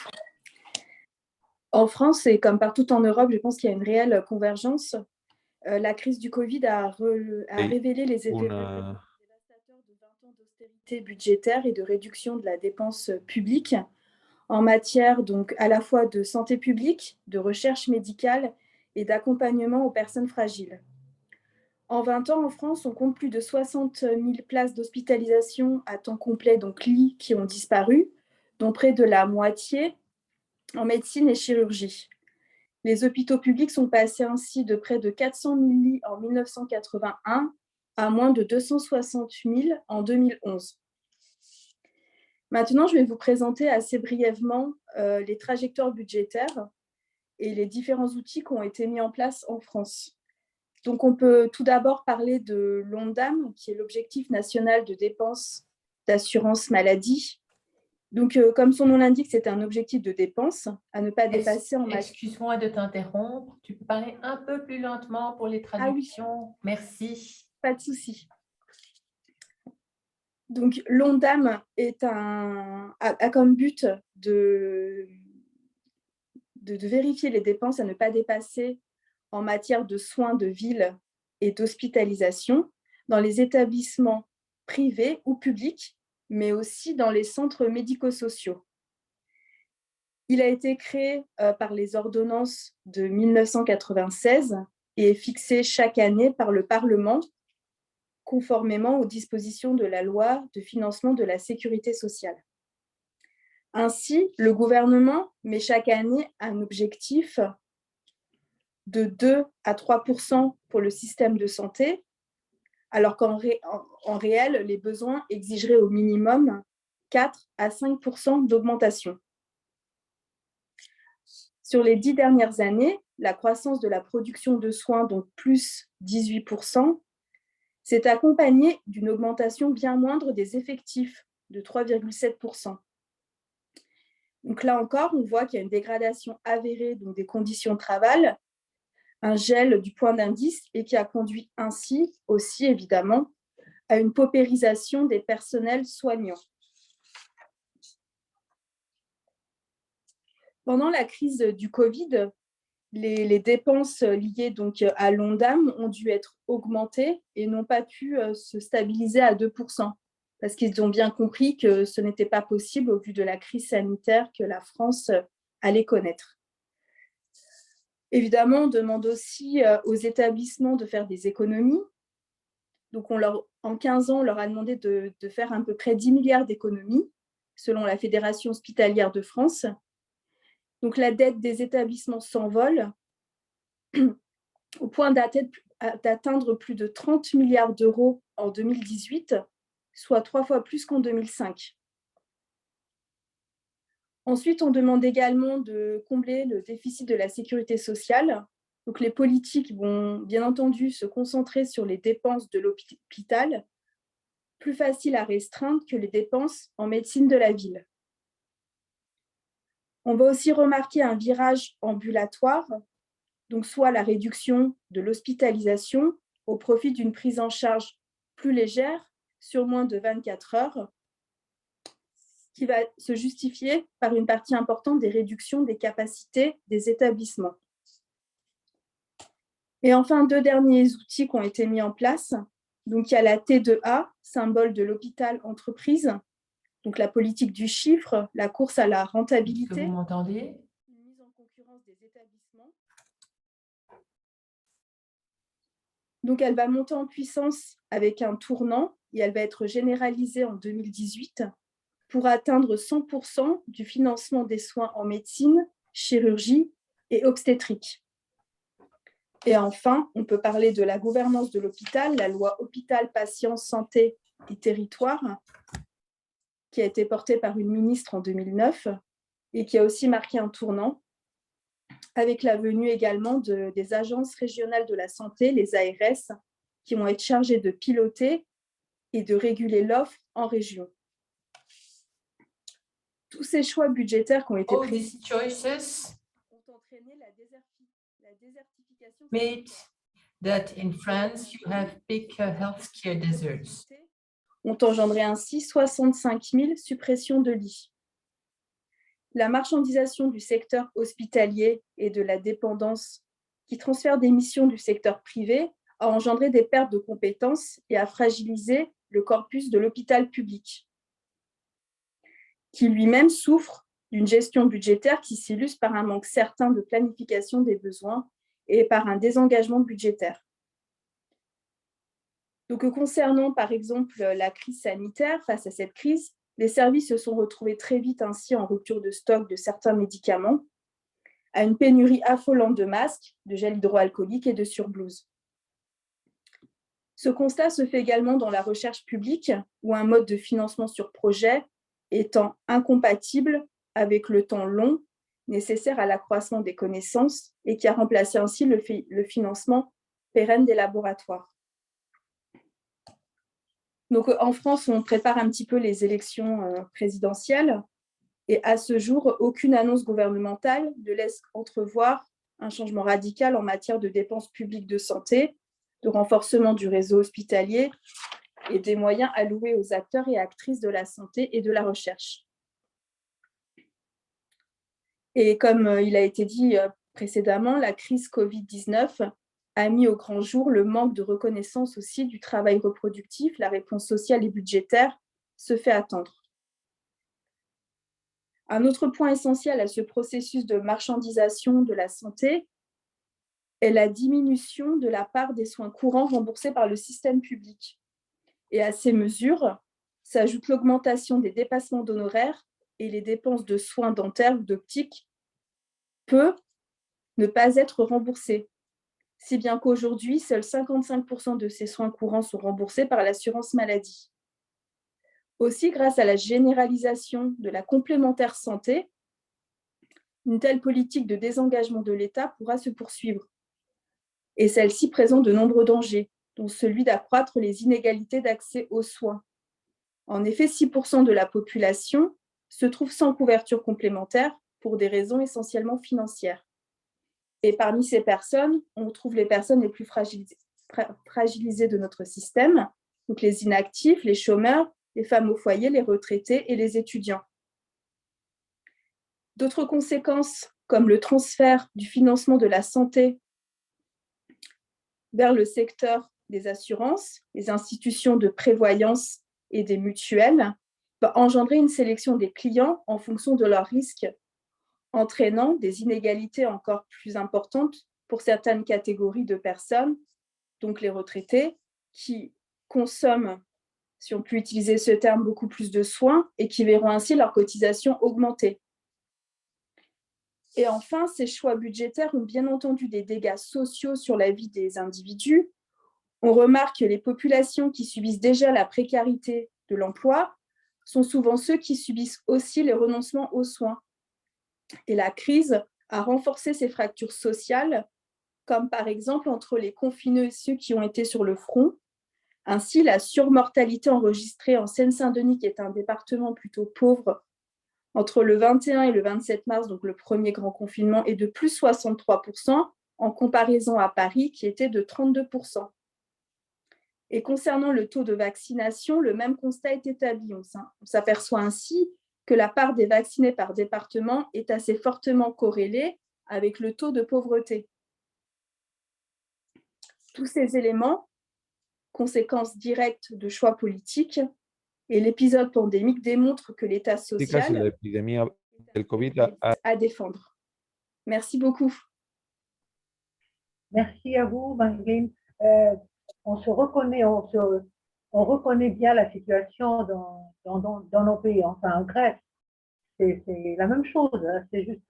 beaucoup. En France et comme partout en Europe, je pense qu'il y a une réelle convergence. La crise du Covid a révélé les effets Una dévastateurs de 20 ans d'austérité budgétaire et de réduction de la dépense publique en matière donc à la fois de santé publique, de recherche médicale et d'accompagnement aux personnes fragiles. En 20 ans, en France, on compte plus de 60 000 places d'hospitalisation à temps complet, donc lits, qui ont disparu, dont près de la moitié en médecine et chirurgie. Les hôpitaux publics sont passés ainsi de près de 400 000 lits en 1981 à moins de 260 000 en 2011. Maintenant, je vais vous présenter assez brièvement les trajectoires budgétaires et les différents outils qui ont été mis en place en France. Donc, on peut tout d'abord parler de l'ONDAM, qui est l'objectif national de dépenses d'assurance maladie. Donc, comme son nom l'indique, c'est un objectif de dépenses à ne pas dépasser en matière. Excuse-moi de t'interrompre. Tu peux parler un peu plus lentement pour les traductions? Ah oui. Merci. Pas de souci. Donc, l'ONDAM a comme but de vérifier les dépenses à ne pas dépasser en matière de soins de ville et d'hospitalisation dans les établissements privés ou publics, mais aussi dans les centres médico-sociaux. Il a été créé par les ordonnances de 1996 et est fixé chaque année par le Parlement, conformément aux dispositions de la loi de financement de la sécurité sociale. Ainsi, le gouvernement met chaque année un objectif de 2 à 3% pour le système de santé, alors qu'en réel, les besoins exigeraient au minimum 4 à 5% d'augmentation. Sur les 10 dernières années, la croissance de la production de soins, donc plus 18%, s'est accompagnée d'une augmentation bien moindre des effectifs de 3,7%. Donc là encore, on voit qu'il y a une dégradation avérée donc des conditions de travail, un gel du point d'indice et qui a conduit ainsi aussi évidemment à une paupérisation des personnels soignants. Pendant la crise du Covid, les dépenses liées donc à l'ONDAM ont dû être augmentées et n'ont pas pu se stabiliser à 2%, parce qu'ils ont bien compris que ce n'était pas possible au vu de la crise sanitaire que la France allait connaître. Évidemment, on demande aussi aux établissements de faire des économies. Donc, en 15 ans, on leur a demandé de faire à peu près 10 milliards d'économies, selon la Fédération hospitalière de France. Donc, la dette des établissements s'envole au point d'atteindre plus de 30 milliards d'euros en 2018, soit 3 fois plus qu'en 2005. Ensuite, on demande également de combler le déficit de la sécurité sociale. Donc, les politiques vont bien entendu se concentrer sur les dépenses de l'hôpital, plus faciles à restreindre que les dépenses en médecine de la ville. On va aussi remarquer un virage ambulatoire, donc soit la réduction de l'hospitalisation au profit d'une prise en charge plus légère sur moins de 24 heures, qui va se justifier par une partie importante des réductions des capacités des établissements. Et enfin, 2 derniers outils qui ont été mis en place. Donc, il y a la T2A, symbole de l'hôpital entreprise, donc la politique du chiffre, la course à la rentabilité. Est-ce que vous m'entendez? Une mise en concurrence des établissements. Donc, elle va monter en puissance avec un tournant et elle va être généralisée en 2018 pour atteindre 100% du financement des soins en médecine, chirurgie et obstétrique. Et enfin, on peut parler de la gouvernance de l'hôpital, la loi Hôpital, Patients, Santé et Territoire, qui a été portée par une ministre en 2009 et qui a aussi marqué un tournant, avec la venue également des agences régionales de la santé, les ARS, qui vont être chargées de piloter et de réguler l'offre en région. Tous ces choix budgétaires qui ont été pris ont entraîné la désertification made that in France you have big healthcare deserts. Ont engendré ainsi 65 000 suppressions de lits. La marchandisation du secteur hospitalier et de la dépendance qui transfère des missions du secteur privé a engendré des pertes de compétences et a fragilisé le corpus de l'hôpital public, qui lui-même souffre d'une gestion budgétaire qui s'illustre par un manque certain de planification des besoins et par un désengagement budgétaire. Donc, concernant par exemple la crise sanitaire, face à cette crise, les services se sont retrouvés très vite ainsi en rupture de stock de certains médicaments, à une pénurie affolante de masques, de gel hydroalcoolique et de surblouses. Ce constat se fait également dans la recherche publique, où un mode de financement sur projet étant incompatible avec le temps long nécessaire à l'accroissement des connaissances et qui a remplacé ainsi le financement pérenne des laboratoires. Donc, en France, on prépare un petit peu les élections présidentielles et à ce jour, aucune annonce gouvernementale ne laisse entrevoir un changement radical en matière de dépenses publiques de santé, de renforcement du réseau hospitalier et des moyens alloués aux acteurs et actrices de la santé et de la recherche. Et comme il a été dit précédemment, la crise Covid-19 a mis au grand jour le manque de reconnaissance aussi du travail reproductif. La réponse sociale et budgétaire se fait attendre. Un autre point essentiel à ce processus de marchandisation de la santé est la diminution de la part des soins courants remboursés par le système public. Et à ces mesures s'ajoute l'augmentation des dépassements d'honoraires et les dépenses de soins dentaires ou d'optique peuvent ne pas être remboursées, si bien qu'aujourd'hui, seuls 55% de ces soins courants sont remboursés par l'assurance maladie. Aussi, grâce à la généralisation de la complémentaire santé, une telle politique de désengagement de l'État pourra se poursuivre. Et celle-ci présente de nombreux dangers, dont celui d'accroître les inégalités d'accès aux soins. En effet, 6% de la population se trouve sans couverture complémentaire pour des raisons essentiellement financières. Et parmi ces personnes, on trouve les personnes les plus fragilisées de notre système, donc les inactifs, les chômeurs, les femmes au foyer, les retraités et les étudiants. D'autres conséquences, comme le transfert du financement de la santé vers le secteur des assurances, les institutions de prévoyance et des mutuelles, va engendrer une sélection des clients en fonction de leurs risques, entraînant des inégalités encore plus importantes pour certaines catégories de personnes, donc les retraités, qui consomment, si on peut utiliser ce terme, beaucoup plus de soins et qui verront ainsi leurs cotisations augmenter. Et enfin, ces choix budgétaires ont bien entendu des dégâts sociaux sur la vie des individus. On remarque que les populations qui subissent déjà la précarité de l'emploi sont souvent ceux qui subissent aussi les renoncements aux soins. Et la crise a renforcé ces fractures sociales, comme par exemple entre les confinés et ceux qui ont été sur le front. Ainsi, la surmortalité enregistrée en Seine-Saint-Denis, qui est un département plutôt pauvre, entre le 21 et le 27 mars, donc le premier grand confinement, est de plus 63%, en comparaison à Paris, qui était de 32%. Et concernant le taux de vaccination, le même constat est établi. On s'aperçoit ainsi que la part des vaccinés par département est assez fortement corrélée avec le taux de pauvreté. Tous ces éléments, conséquences directes de choix politiques, et l'épisode pandémique démontrent que l'État social l'épidémie del COVID est à défendre. Merci beaucoup. Merci à vous, Marine. On reconnaît bien la situation dans nos pays. Enfin, en Grèce, c'est la même chose. C'est juste